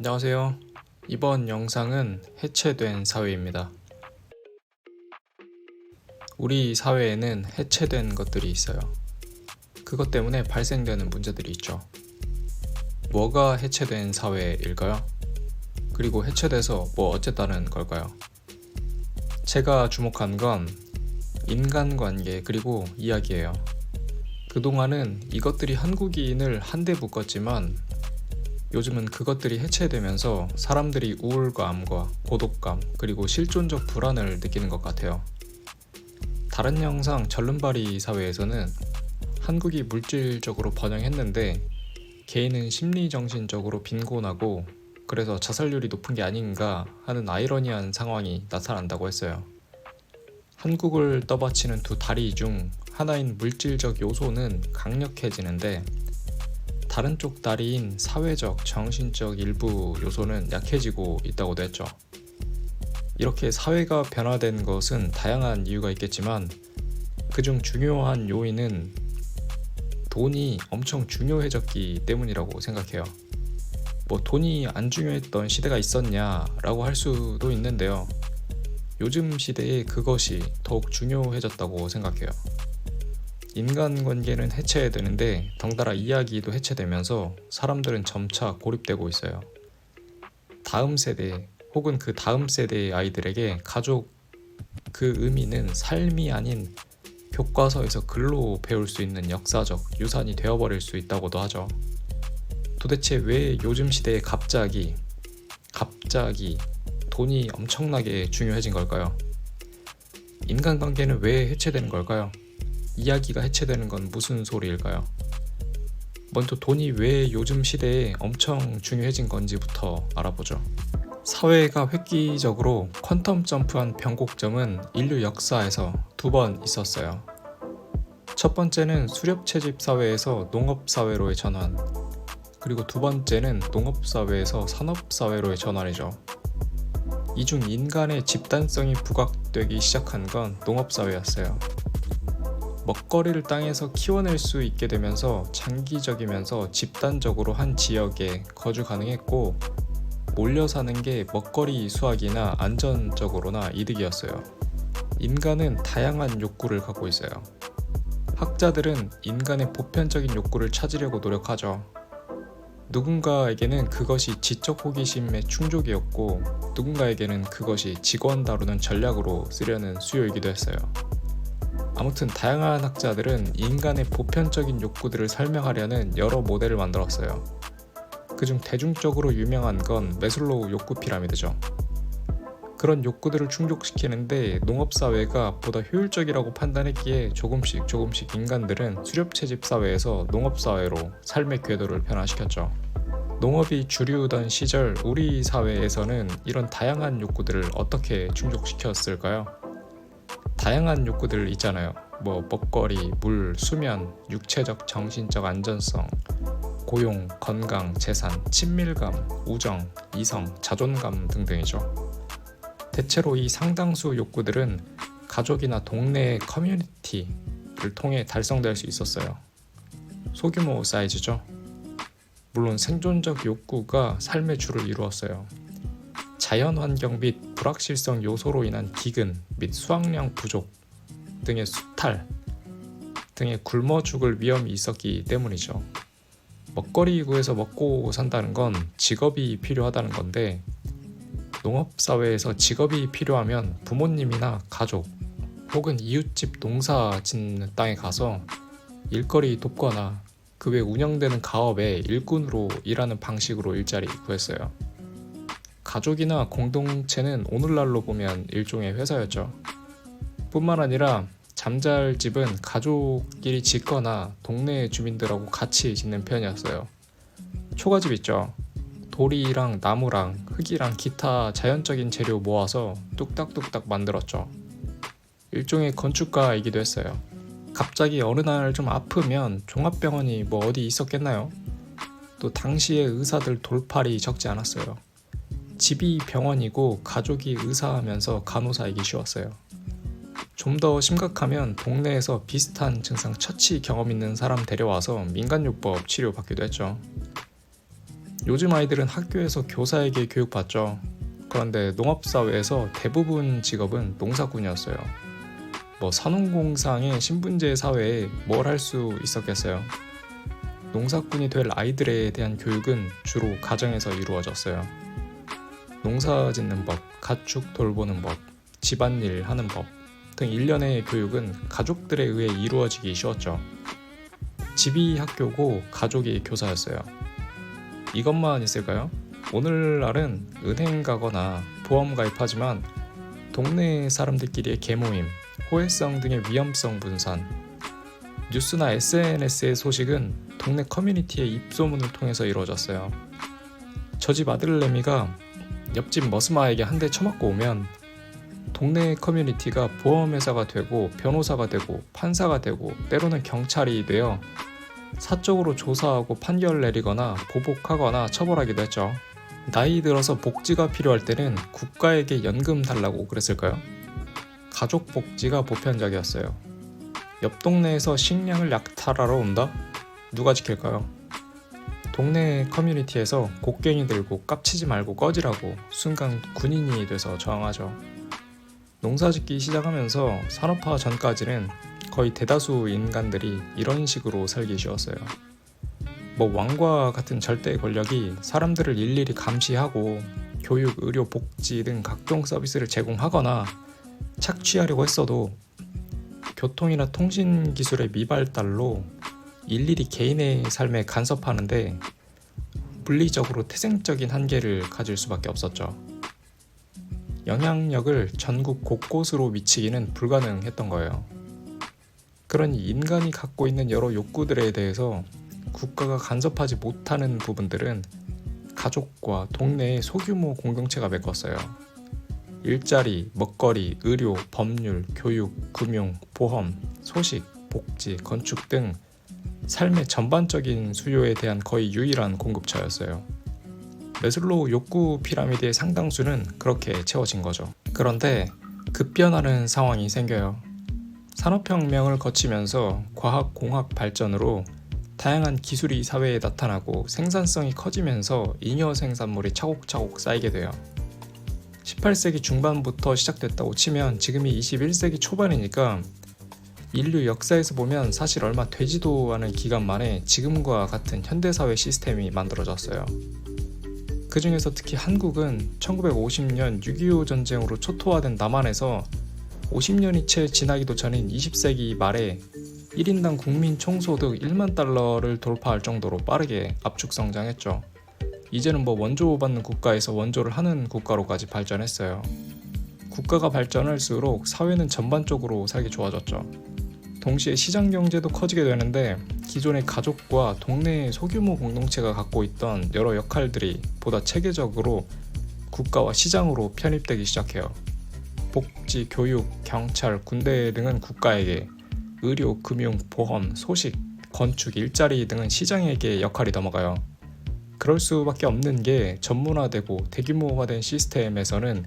안녕하세요. 이번 영상은 해체된 사회입니다. 우리 사회에는 해체된 것들이 있어요. 그것 때문에 발생되는 문제들이 있죠. 뭐가 해체된 사회일까요? 그리고 해체돼서 뭐 어쨌다는 걸까요? 제가 주목한 건 인간관계 그리고 이야기예요. 그동안은 이것들이 한국인을 한데 묶었지만 요즘은 그것들이 해체되면서 사람들이 우울감과 고독감 그리고 실존적 불안을 느끼는 것 같아요. 다른 영상 절름발이 사회에서는 한국이 물질적으로 번영했는데 개인은 심리정신적으로 빈곤하고 그래서 자살률이 높은 게 아닌가 하는 아이러니한 상황이 나타난다고 했어요. 한국을 떠받치는 두 다리 중 하나인 물질적 요소는 강력해지는데 다른 쪽 다리인 사회적, 정신적 일부 요소는 약해지고 있다고도 했죠. 이렇게 사회가 변화된 것은 다양한 이유가 있겠지만 그중 중요한 요인은 돈이 엄청 중요해졌기 때문이라고 생각해요. 뭐 돈이 안 중요했던 시대가 있었냐라고 할 수도 있는데요. 요즘 시대에 그것이 더욱 중요해졌다고 생각해요. 인간관계는 해체되는데 덩달아 이야기도 해체되면서 사람들은 점차 고립되고 있어요. 다음 세대 혹은 그 다음 세대의 아이들에게 가족 그 의미는 삶이 아닌 교과서에서 글로 배울 수 있는 역사적 유산이 되어버릴 수 있다고도 하죠. 도대체 왜 요즘 시대에 갑자기 돈이 엄청나게 중요해진 걸까요? 인간관계는 왜 해체되는 걸까요? 이야기가 해체되는 건 무슨 소리일까요? 먼저 돈이 왜 요즘 시대에 엄청 중요해진 건지부터 알아보죠. 사회가 획기적으로 퀀텀 점프한 변곡점은 인류 역사에서 두 번 있었어요. 첫 번째는 수렵채집 사회에서 농업사회로의 전환, 그리고 두 번째는 농업사회에서 산업사회로의 전환이죠. 이 중 인간의 집단성이 부각되기 시작한 건 농업사회였어요. 먹거리를 땅에서 키워낼 수 있게 되면서 장기적이면서 집단적으로 한 지역에 거주 가능했고 몰려 사는 게 먹거리 수확이나 안전적으로나 이득이었어요. 인간은 다양한 욕구를 갖고 있어요. 학자들은 인간의 보편적인 욕구를 찾으려고 노력하죠. 누군가에게는 그것이 지적 호기심의 충족이었고 누군가에게는 그것이 직원 다루는 전략으로 쓰려는 수요이기도 했어요. 아무튼 다양한 학자들은 인간의 보편적인 욕구들을 설명하려는 여러 모델을 만들었어요. 그중 대중적으로 유명한 건 매슬로우 욕구 피라미드죠. 그런 욕구들을 충족시키는데 농업사회가 보다 효율적이라고 판단했기에 조금씩 인간들은 수렵채집 사회에서 농업사회로 삶의 궤도를 변화시켰죠. 농업이 주류던 시절 우리 사회에서는 이런 다양한 욕구들을 어떻게 충족시켰을까요? 다양한 욕구들 있잖아요. 뭐 먹거리, 물, 수면, 육체적, 정신적 안전성, 고용, 건강, 재산, 친밀감, 우정, 이성, 자존감 등등이죠. 대체로 이 상당수 욕구들은 가족이나 동네의 커뮤니티를 통해 달성될 수 있었어요. 소규모 사이즈죠. 물론 생존적 욕구가 삶의 주를 이루었어요. 자연환경 및 불확실성 요소로 인한 기근 및 수확량 부족 등의 수탈 등의 굶어 죽을 위험이 있었기 때문이죠. 먹거리 구해서 먹고 산다는 건 직업이 필요하다는 건데 농업사회에서 직업이 필요하면 부모님이나 가족 혹은 이웃집 농사 짓는 땅에 가서 일거리 돕거나 그 외 운영되는 가업에 일꾼으로 일하는 방식으로 일자리 구했어요. 가족이나 공동체는 오늘날로 보면 일종의 회사였죠. 뿐만 아니라 잠잘집은 가족끼리 짓거나 동네 주민들하고 같이 짓는 편이었어요. 초가집 있죠. 돌이랑 나무랑 흙이랑 기타 자연적인 재료 모아서 뚝딱뚝딱 만들었죠. 일종의 건축가이기도 했어요. 갑자기 어느 날 좀 아프면 종합병원이 뭐 어디 있었겠나요? 또 당시의 의사들 돌팔이 적지 않았어요. 집이 병원이고 가족이 의사하면서 간호사이기 쉬웠어요. 좀 더 심각하면 동네에서 비슷한 증상 처치 경험 있는 사람 데려와서 민간요법 치료받기도 했죠. 요즘 아이들은 학교에서 교사에게 교육받죠. 그런데 농업사회에서 대부분 직업은 농사꾼이었어요. 뭐 산업공상의 신분제 사회에 뭘 할 수 있었겠어요. 농사꾼이 될 아이들에 대한 교육은 주로 가정에서 이루어졌어요. 농사 짓는 법, 가축 돌보는 법, 집안일 하는 법 등 일련의 교육은 가족들에 의해 이루어지기 쉬웠죠. 집이 학교고 가족이 교사였어요. 이것만 있을까요? 오늘날은 은행 가거나 보험 가입하지만 동네 사람들끼리의 계모임, 호혜성 등의 위험성 분산, 뉴스나 SNS의 소식은 동네 커뮤니티의 입소문을 통해서 이루어졌어요. 저 집 아들내미가 옆집 머스마에게 한 대 쳐맞고 오면 동네 커뮤니티가 보험회사가 되고 변호사가 되고 판사가 되고 때로는 경찰이 되어 사적으로 조사하고 판결 내리거나 보복하거나 처벌하기도 했죠. 나이 들어서 복지가 필요할 때는 국가에게 연금 달라고 그랬을까요? 가족 복지가 보편적이었어요. 옆 동네에서 식량을 약탈하러 온다? 누가 지킬까요? 동네 커뮤니티에서 곡괭이 들고 깝치지 말고 꺼지라고 순간 군인이 돼서 저항하죠. 농사짓기 시작하면서 산업화 전까지는 거의 대다수 인간들이 이런 식으로 살기 쉬웠어요. 뭐 왕과 같은 절대 권력이 사람들을 일일이 감시하고 교육, 의료, 복지 등 각종 서비스를 제공하거나 착취하려고 했어도 교통이나 통신 기술의 미발달로 일일이 개인의 삶에 간섭하는데 물리적으로 태생적인 한계를 가질 수밖에 없었죠. 영향력을 전국 곳곳으로 미치기는 불가능했던 거예요. 그러니 인간이 갖고 있는 여러 욕구들에 대해서 국가가 간섭하지 못하는 부분들은 가족과 동네의 소규모 공동체가 메꿨어요. 일자리, 먹거리, 의료, 법률, 교육, 금융, 보험, 소식, 복지, 건축 등 삶의 전반적인 수요에 대한 거의 유일한 공급처였어요. 매슬로우 욕구 피라미드의 상당수는 그렇게 채워진 거죠. 그런데 급변하는 상황이 생겨요. 산업혁명을 거치면서 과학공학 발전으로 다양한 기술이 사회에 나타나고 생산성이 커지면서 잉여 생산물이 차곡차곡 쌓이게 돼요. 18세기 중반부터 시작됐다고 치면 지금이 21세기 초반이니까 인류 역사에서 보면 사실 얼마 되지도 않은 기간 만에 지금과 같은 현대사회 시스템이 만들어졌어요. 그 중에서 특히 한국은 1950년 6.25 전쟁으로 초토화된 남한에서 50년이 채 지나기도 전인 20세기 말에 1인당 국민 총소득 1만 달러를 돌파할 정도로 빠르게 압축 성장했죠. 이제는 뭐 원조 받는 국가에서 원조를 하는 국가로까지 발전했어요. 국가가 발전할수록 사회는 전반적으로 살기 좋아졌죠. 동시에 시장 경제도 커지게 되는데 기존의 가족과 동네의 소규모 공동체가 갖고 있던 여러 역할들이 보다 체계적으로 국가와 시장으로 편입되기 시작해요. 복지, 교육, 경찰, 군대 등은 국가에게, 의료, 금융, 보험, 소식, 건축, 일자리 등은 시장에게 역할이 넘어가요. 그럴 수밖에 없는 게 전문화되고 대규모화된 시스템에서는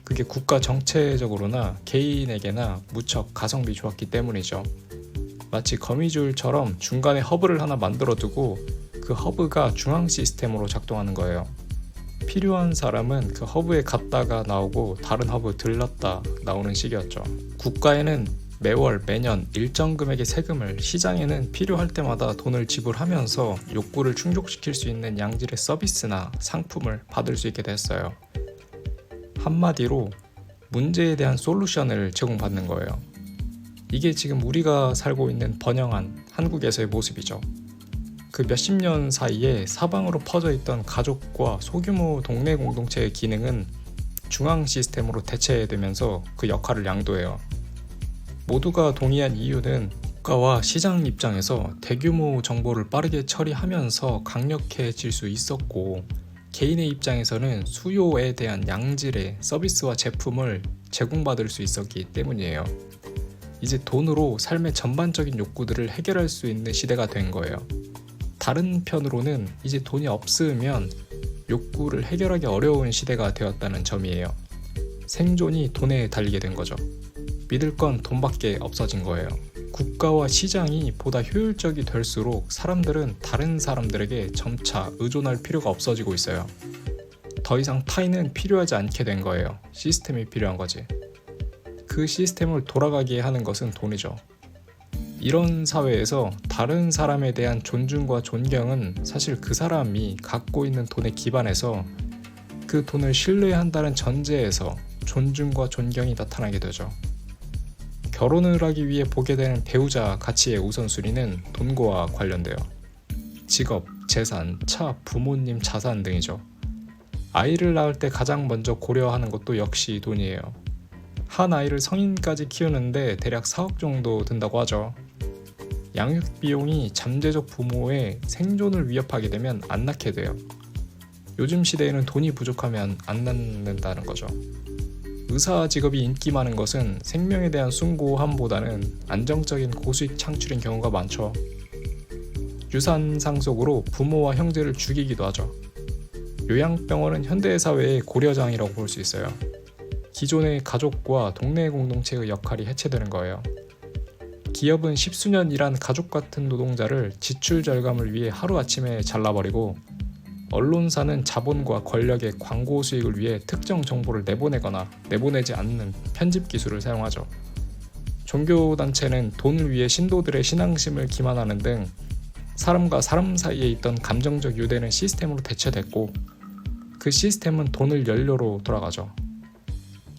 그게 국가 정체적으로나 개인에게나 무척 가성비 좋았기 때문이죠. 마치 거미줄처럼 중간에 허브를 하나 만들어두고 그 허브가 중앙 시스템으로 작동하는 거예요. 필요한 사람은 그 허브에 갔다가 나오고 다른 허브 들렀다 나오는 식이었죠. 국가에는 매월 매년 일정 금액의 세금을, 시장에는 필요할 때마다 돈을 지불하면서 욕구를 충족시킬 수 있는 양질의 서비스나 상품을 받을 수 있게 됐어요. 한마디로 문제에 대한 솔루션을 제공받는 거예요. 이게 지금 우리가 살고 있는 번영한 한국에서의 모습이죠. 그 몇십 년 사이에 사방으로 퍼져 있던 가족과 소규모 동네 공동체의 기능은 중앙 시스템으로 대체되면서 그 역할을 양도해요. 모두가 동의한 이유는 국가와 시장 입장에서 대규모 정보를 빠르게 처리하면서 강력해질 수 있었고, 개인의 입장에서는 수요에 대한 양질의 서비스와 제품을 제공받을 수 있었기 때문이에요. 이제 돈으로 삶의 전반적인 욕구들을 해결할 수 있는 시대가 된 거예요. 다른 편으로는 이제 돈이 없으면 욕구를 해결하기 어려운 시대가 되었다는 점이에요. 생존이 돈에 달리게 된 거죠. 믿을 건 돈밖에 없어진 거예요. 국가와 시장이 보다 효율적이 될수록 사람들은 다른 사람들에게 점차 의존할 필요가 없어지고 있어요. 더 이상 타인은 필요하지 않게 된 거예요. 시스템이 필요한 거지. 그 시스템을 돌아가게 하는 것은 돈이죠. 이런 사회에서 다른 사람에 대한 존중과 존경은 사실 그 사람이 갖고 있는 돈에 기반해서 그 돈을 신뢰한다는 전제에서 존중과 존경이 나타나게 되죠. 결혼을 하기 위해 보게 되는 배우자 가치의 우선순위는 돈과 관련돼요. 직업, 재산, 차, 부모님 자산 등이죠. 아이를 낳을 때 가장 먼저 고려하는 것도 역시 돈이에요. 한 아이를 성인까지 키우는데 대략 4억 정도 든다고 하죠. 양육 비용이 잠재적 부모의 생존을 위협하게 되면 안 낳게 돼요. 요즘 시대에는 돈이 부족하면 안 낳는다는 거죠. 의사 직업이 인기 많은 것은 생명에 대한 숭고함보다는 안정적인 고수익 창출인 경우가 많죠. 유산 상속으로 부모와 형제를 죽이기도 하죠. 요양병원은 현대사회의 고려장이라고 볼 수 있어요. 기존의 가족과 동네 공동체의 역할이 해체되는 거예요. 기업은 십수년 일한 가족 같은 노동자를 지출 절감을 위해 하루아침에 잘라버리고, 언론사는 자본과 권력의 광고 수익을 위해 특정 정보를 내보내거나 내보내지 않는 편집 기술을 사용하죠. 종교단체는 돈을 위해 신도들의 신앙심을 기만하는 등 사람과 사람 사이에 있던 감정적 유대는 시스템으로 대체됐고, 그 시스템은 돈을 연료로 돌아가죠.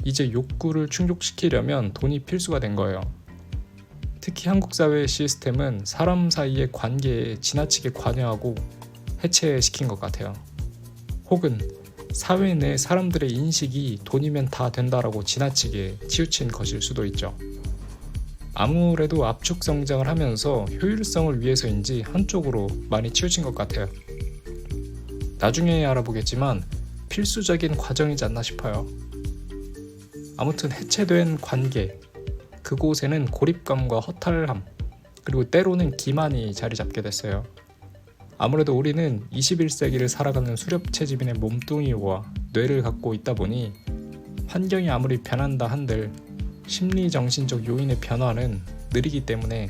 이제 욕구를 충족시키려면 돈이 필수가 된 거예요. 특히 한국 사회의 시스템은 사람 사이의 관계에 지나치게 관여하고 해체시킨 것 같아요. 혹은 사회 내 사람들의 인식이 돈이면 다 된다라고 지나치게 치우친 것일 수도 있죠. 아무래도 압축 성장을 하면서 효율성을 위해서인지 한쪽으로 많이 치우친 것 같아요. 나중에 알아보겠지만 필수적인 과정이지 않나 싶어요. 아무튼 해체된 관계, 그곳에는 고립감과 허탈함, 그리고 때로는 기만이 자리 잡게 됐어요. 아무래도 우리는 21세기를 살아가는 수렵채집인의 몸뚱이와 뇌를 갖고 있다 보니 환경이 아무리 변한다 한들 심리정신적 요인의 변화는 느리기 때문에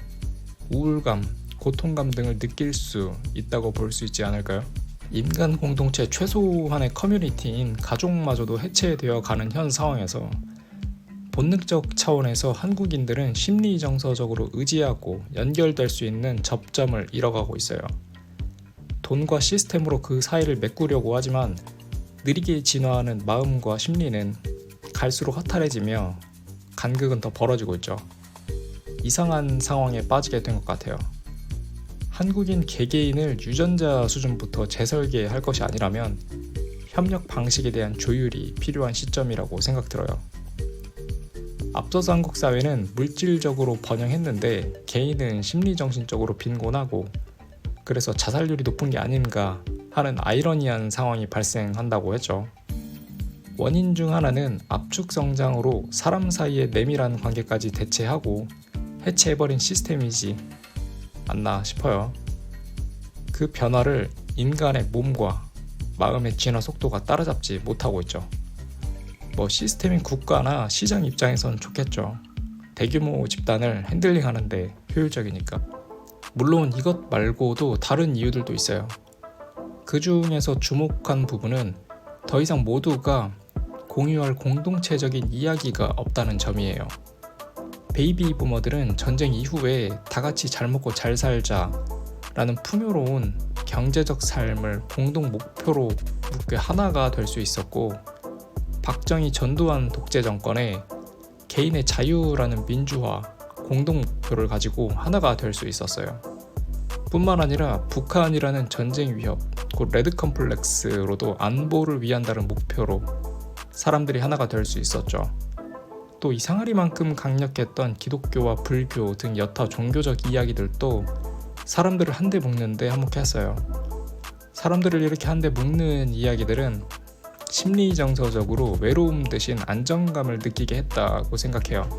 우울감, 고통감 등을 느낄 수 있다고 볼 수 있지 않을까요? 인간 공동체 최소한의 커뮤니티인 가족마저도 해체되어 가는 현 상황에서 본능적 차원에서 한국인들은 심리정서적으로 의지하고 연결될 수 있는 접점을 잃어가고 있어요. 돈과 시스템으로 그 사이를 메꾸려고 하지만 느리게 진화하는 마음과 심리는 갈수록 허탈해지며 간극은 더 벌어지고 있죠. 이상한 상황에 빠지게 된 것 같아요. 한국인 개개인을 유전자 수준부터 재설계할 것이 아니라면 협력 방식에 대한 조율이 필요한 시점이라고 생각 들어요. 앞서서 한국 사회는 물질적으로 번영했는데 개인은 심리정신적으로 빈곤하고 그래서 자살률이 높은 게 아닌가 하는 아이러니한 상황이 발생한다고 했죠. 원인 중 하나는 압축 성장으로 사람 사이의 내밀한 관계까지 대체하고 해체해버린 시스템이지 않나 싶어요. 그 변화를 인간의 몸과 마음의 진화 속도가 따라잡지 못하고 있죠. 시스템인 국가나 시장 입장에선 좋겠죠. 대규모 집단을 핸들링하는데 효율적이니까. 물론 이것 말고도 다른 이유들도 있어요. 그 중에서 주목한 부분은 더 이상 모두가 공유할 공동체적인 이야기가 없다는 점이에요. 베이비 부머들은 전쟁 이후에 다 같이 잘 먹고 잘 살자 라는 풍요로운 경제적 삶을 공동 목표로 묶여 하나가 될 수 있었고, 박정희 전두환 독재 정권에 개인의 자유라는 민주화 공동 목표를 가지고 하나가 될 수 있었어요. 뿐만 아니라 북한이라는 전쟁 위협, 곧 레드 컴플렉스로도 안보를 위한다는 목표로 사람들이 하나가 될 수 있었죠. 또 이상하리만큼 강력했던 기독교와 불교 등 여타 종교적 이야기들도 사람들을 한데 묶는데 한몫했어요. 사람들을 이렇게 한데 묶는 이야기들은 심리정서적으로 외로움 대신 안정감을 느끼게 했다고 생각해요.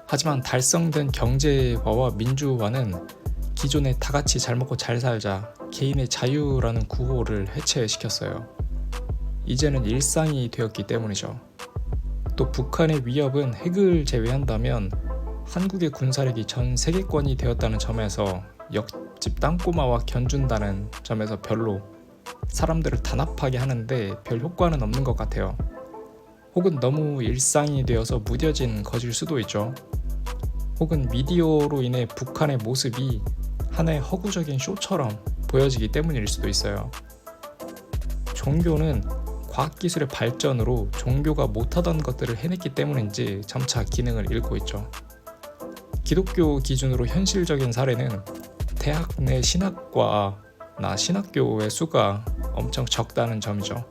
하지만 달성된 경제화와 민주화는 기존의 다 같이 잘 먹고 잘 살자, 개인의 자유라는 구호를 해체시켰어요. 이제는 일상이 되었기 때문이죠. 또 북한의 위협은 핵을 제외한다면 한국의 군사력이 전 세계권이 되었다는 점에서 옆집 땅꼬마와 견준다는 점에서 별로 사람들을 단합하게 하는데 별 효과는 없는 것 같아요. 혹은 너무 일상이 되어서 무뎌진 것일 수도 있죠. 혹은 미디어로 인해 북한의 모습이 하나의 허구적인 쇼처럼 보여지기 때문일 수도 있어요. 종교는 과학기술의 발전으로 종교가 못하던 것들을 해냈기 때문인지 점차 기능을 잃고 있죠. 기독교 기준으로 현실적인 사례는 대학 내 신학과나 신학교의 수가 엄청 적다는 점이죠.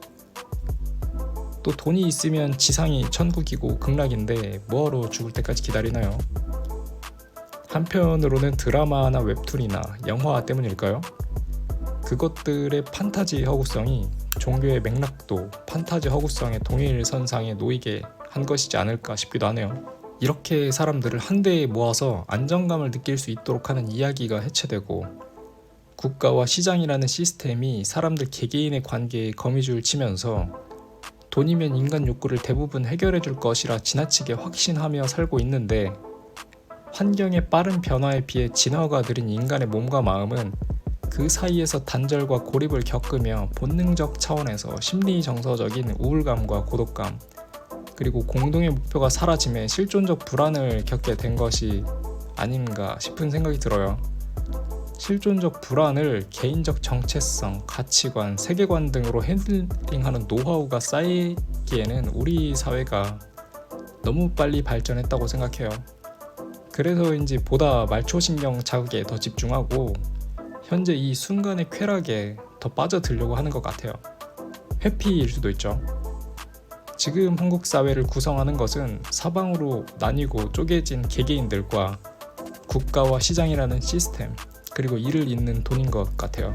또 돈이 있으면 지상이 천국이고 극락인데 뭐하러 죽을 때까지 기다리나요? 한편으로는 드라마나 웹툰이나 영화 때문일까요? 그것들의 판타지 허구성이 종교의 맥락도 판타지 허구성의 동일선상에 놓이게 한 것이지 않을까 싶기도 하네요. 이렇게 사람들을 한데에 모아서 안정감을 느낄 수 있도록 하는 이야기가 해체되고 국가와 시장이라는 시스템이 사람들 개개인의 관계에 거미줄을 치면서 돈이면 인간 욕구를 대부분 해결해 줄 것이라 지나치게 확신하며 살고 있는데 환경의 빠른 변화에 비해 진화가 느린 인간의 몸과 마음은 그 사이에서 단절과 고립을 겪으며 본능적 차원에서 심리정서적인 우울감과 고독감 그리고 공동의 목표가 사라짐에 실존적 불안을 겪게 된 것이 아닌가 싶은 생각이 들어요. 실존적 불안을 개인적 정체성, 가치관, 세계관 등으로 핸들링하는 노하우가 쌓이기에는 우리 사회가 너무 빨리 발전했다고 생각해요. 그래서인지 보다 말초신경 자극에 더 집중하고 현재 이 순간의 쾌락에 더 빠져들려고 하는 것 같아요. 회피일 수도 있죠. 지금 한국 사회를 구성하는 것은 사방으로 나뉘고 쪼개진 개개인들과 국가와 시장이라는 시스템 그리고 이를 잇는 돈인 것 같아요.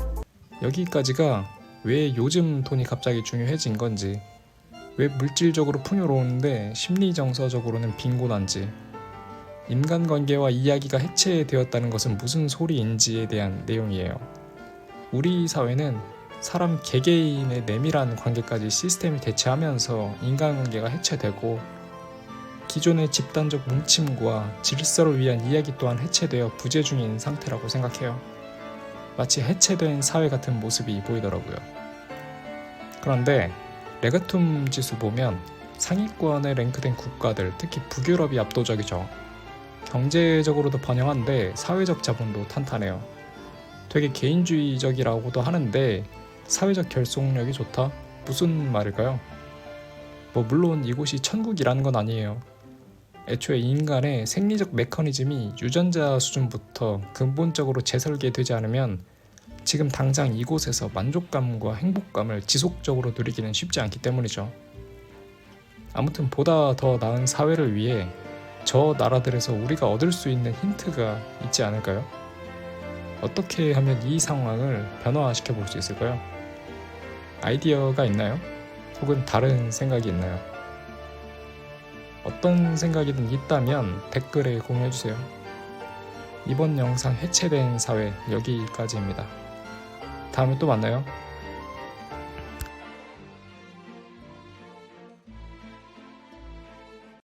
여기까지가 왜 요즘 돈이 갑자기 중요해진 건지, 왜 물질적으로 풍요로운데 심리정서적으로는 빈곤한지, 인간관계와 이야기가 해체되었다는 것은 무슨 소리인지에 대한 내용이에요. 우리 사회는 사람 개개인의 내밀한 관계까지 시스템이 대체하면서 인간관계가 해체되고 기존의 집단적 뭉침과 질서를 위한 이야기 또한 해체되어 부재 중인 상태라고 생각해요. 마치 해체된 사회 같은 모습이 보이더라고요. 그런데 레가툼 지수 보면 상위권에 랭크된 국가들, 특히 북유럽이 압도적이죠. 경제적으로도 번영한데 사회적 자본도 탄탄해요. 되게 개인주의적이라고도 하는데 사회적 결속력이 좋다? 무슨 말일까요? 물론 이곳이 천국이라는 건 아니에요. 애초에 인간의 생리적 메커니즘이 유전자 수준부터 근본적으로 재설계되지 않으면 지금 당장 이곳에서 만족감과 행복감을 지속적으로 누리기는 쉽지 않기 때문이죠. 아무튼 보다 더 나은 사회를 위해 저 나라들에서 우리가 얻을 수 있는 힌트가 있지 않을까요? 어떻게 하면 이 상황을 변화시켜 볼 수 있을까요? 아이디어가 있나요? 혹은 다른 생각이 있나요? 어떤 생각이든 있다면 댓글에 공유해주세요. 이번 영상 해체된 사회 여기까지입니다. 다음에 또 만나요.